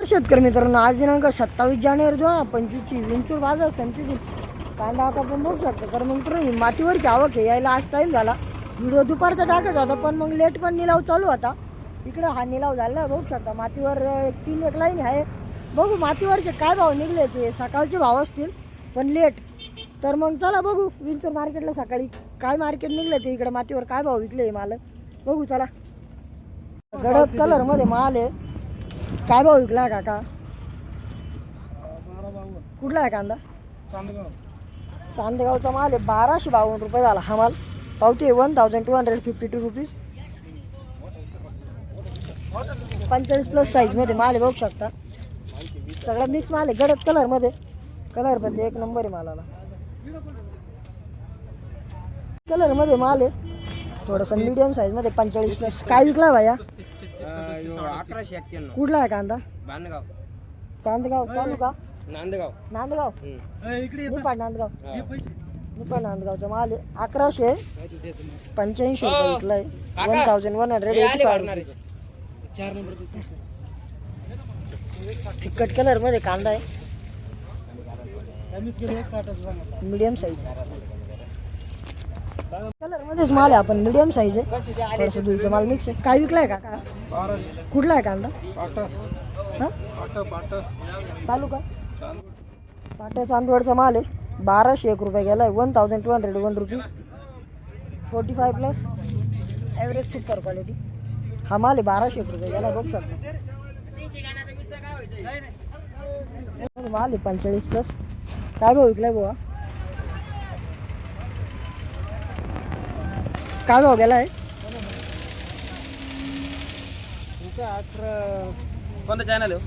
शेतकरी मित्रांनो, आज दिनांक 27 जानेवारी 2025 विंचूर बाजार समितीतून कांदा आता आपण बघू शकतो. तर मग मित्रांनो, मातीवरची आवक आहे. यायला आज टाईम झाला. व्हिडिओ दुपारचा टाकत होता, पण मग लेट पण निलाव चालू होता. इकडं हा निलाव झाला बघू शकता. मातीवर 3 लाईन आहे. बघू मातीवरचे काय भाव निघले, ते सकाळचे भाव असतील पण लेट. तर मग चला बघू विंचूर मार्केटला सकाळी काय मार्केट निघले, ते इकडे मातीवर काय भाव विकले माल बघू. चला, गडद कलर मध्ये माल आहे. काय भाव विकला काका? कुठला आहे कांदा? चांदगावचा माल आहे. 1252 रुपये झाला हा माल. पावती 1252 रुपीज. 45+ साईज मध्ये माल आहे बघू शकता. सगळा मिक्स माल आहे. गडद कलर मध्ये. कलर पण एक नंबर आहे मालाला. कलर मध्ये माल आहे. थोडंसं मीडियम साईज मध्ये 45+. काय विकला भाया? 1191. कुठला आहे कांदा? बांधगाव. चांदगाव तालुका नांदगाव. नांदगाव. निपाड नांदगाव. निपाड नांदगावचा माल आहे. 1185 रुपये विकलाय. 1185. फिकट कलर मध्ये कांदा आहे. मीडियम साईज कलर मध्येच माल आहे. आपण मीडियम साईज आहे. थोडंसं दुईचा माल मिक्स आहे. काय विकलाय का? कुठला आहे कांदा? तालुका पाट्या चांदवडचा माल आहे. 1201 रुपये गेलाय. 1201 रुपीज. 45+ ॲव्हरेज सुपर क्वालिटी हा माल आहे. 1201 रुपये गेला बघू शकता. माल आहे 45+. काय भाव विकलाय बुवा? काय भाव गेलाय? कोणता चॅनल आहे?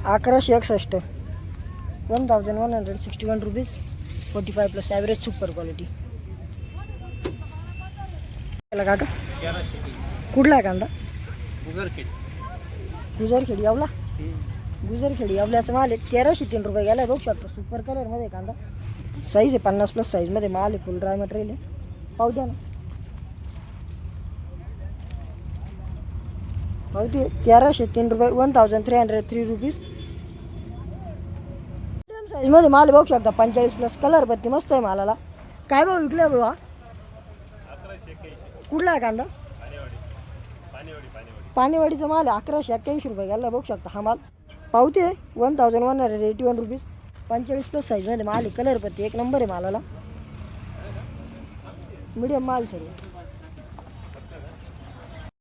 1161. 1161 रुपीज. 45+ average super quality. काका कुठला आहे कांदा? गुजरखेडी यावला. गुजरखेडी यावल्याचा माल आहे. 1303 रुपये गेलाय बघू शकतो. सुपर कलर मध्ये कांदा. साईज आहे 50+ साईज मध्ये माल आहे. फुल ड्राय मटेरियल आहे. पाहू द्या ना. पावती 1303 रुपये. 1303 रुपीज. साईज मध्ये माल बघू शकता. 45+ कलर बत्ती मस्त आहे मालाला. काय भाव विकले बाबा? कुठला आहे कांदा? पाणीवाडीचा माल आहे. 1181 रुपये गेला बघू शकता हा माल. पावती आहे 1181 रुपीज. 45+ साईज मध्ये माल आहे. कलर पत्ती एक नंबर आहे मालाला. मीडियम माल सर्व.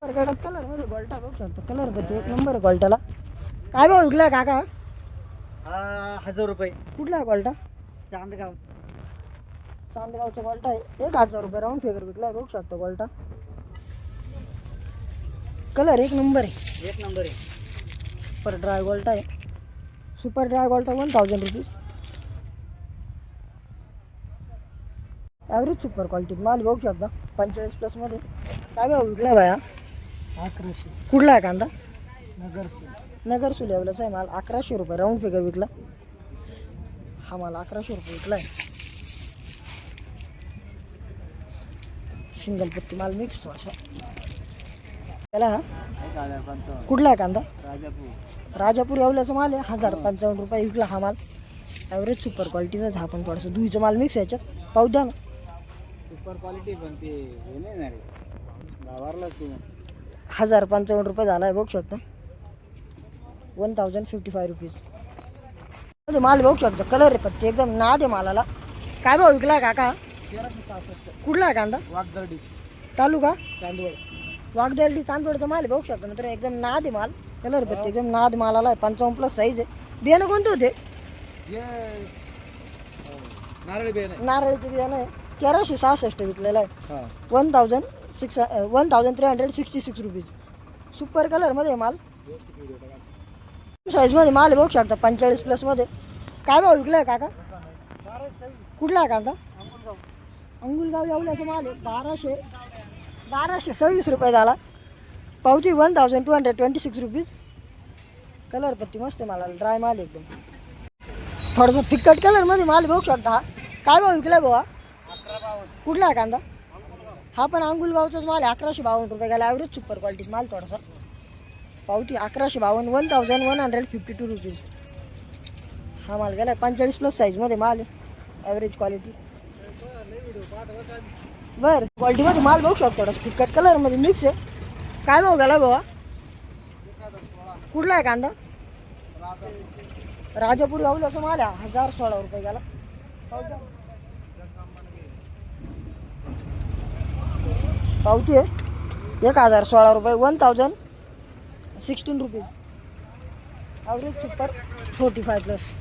कलर मध्ये गोल्टा बघू शकता. कलर पत्ती एक नंबर आहे गोल्टाला. काय भाव विकलाय काका? 1000 रुपये. कुठला आहे गोल्टा? चांदगाव. चांदगावचा गोल्टा आहे. 1000 रुपये राऊंड फिगर विकलाय बघू शकता गोल्टा. कलर एक नंबर आहे. एक नंबर आहे. सुपर ड्राय गोल्टा आहे. सुपर ड्राय गोल्टा 1000 रुपीज. ॲव्हरेज सुपर क्वालिटी माल बघू शकता. 45+ मध्ये. काय भाव विकलाय भाया? 1100. कुठला आहे कांदा? नगरसूल लेवलाचा आहे माल. 1100 रुपये राऊंड फिगर विकला हा माल. 1100 रुपये विकलाय. सिंगल पत्ती माल मिक्स अशा त्याला. कुठला आहे कांदा? राजापूर येवल्याचा माल आहे. 1055 रुपये विकला हा माल. ॲव्हरेज सुपर क्वालिटीचा. हा पण थोडासा दुईचा माल मिक्स याच्यात. पाहू द्या ना. सुपर क्वालिटी पण ते हे नाही ना रे. गावारला तू 1055 रुपये झाला आहे बघू शकता. 1055 रुपीज माल बघू शकता. कलर आहे पत्ती एकदम नाद आहे मालाला. काय भाव विकला काका? 1366. कुठला आहे कांदा? वाघदर्डी. तालुका चांदवड. वाघदर्डी चांदवडचा माल आहे बघू शकता मित्र. एकदम नाद आहे माल. कलर पत्ती एकदम नाद मालाला आहे. 55+ साईज आहे. बियाणं कोणते होते? नारळी बियाणे. नारळीचं बियाणं आहे. 1366 विकलेलं आहे. 1366 रुपीज. सुपर कलर मध्ये माल. साईज मध्ये माल बघू शकता. 45+ मध्ये. काय भाव विकलाय काका? कुठला आहे कांदा? अंगुलगाव येवल्याचा माल आहे. 1226 रुपये झाला. पावती 1226 रुपीज. कलर पत्ती मस्त आहे मालाला. ड्राय माल एकदम. थोडंसं फिकट कलर मध्ये माल बघू शकता. काय भाव विकलाय बाबा? 1152. कुठला आहे कांदा? हा पण अंगुलगावचाच माल आहे. 1152 गेला ॲव्हरेज सुपर क्वालिटीत माल थोडासा. पावती 1152 1152 रुपीज. हा माल गेला 45+ साईजमध्ये माल आहे. Average quality. बरं क्वालिटीमध्ये माल बघू शकतो. थोडा फिकट कलरमध्ये मिक्स आहे. काय भाव गेला बाबा? कुठला आहे कांदा? राजापूर गावल्याचा माल आहे. 1016 रुपये गेला. पावती आहे 1016 रुपये 1016 रुपीज. Average super 45+.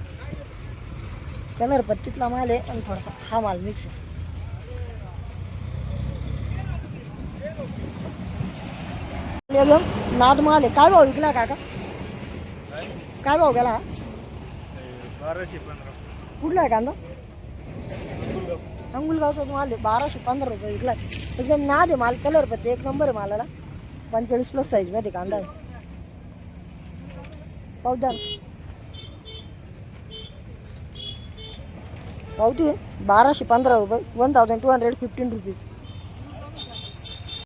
कलर पत्तीतला माल आहे आणि थोडासा हा माल मिक्स आहे. एकदम नाद माल आहे. काय भाव विकला काका? काय भाव गेला हा? 1215. कुठला आहे कांदा? अंगुलगावचा माल आहे. 1215 रुपये विकला. एकदम नाद आहे माल. कलर पत्ते एक नंबर आहे मालाला. 45+ साईजमध्ये कांदा आहे. पावदार पावती आहे 1215 रुपये 1215 रुपीज.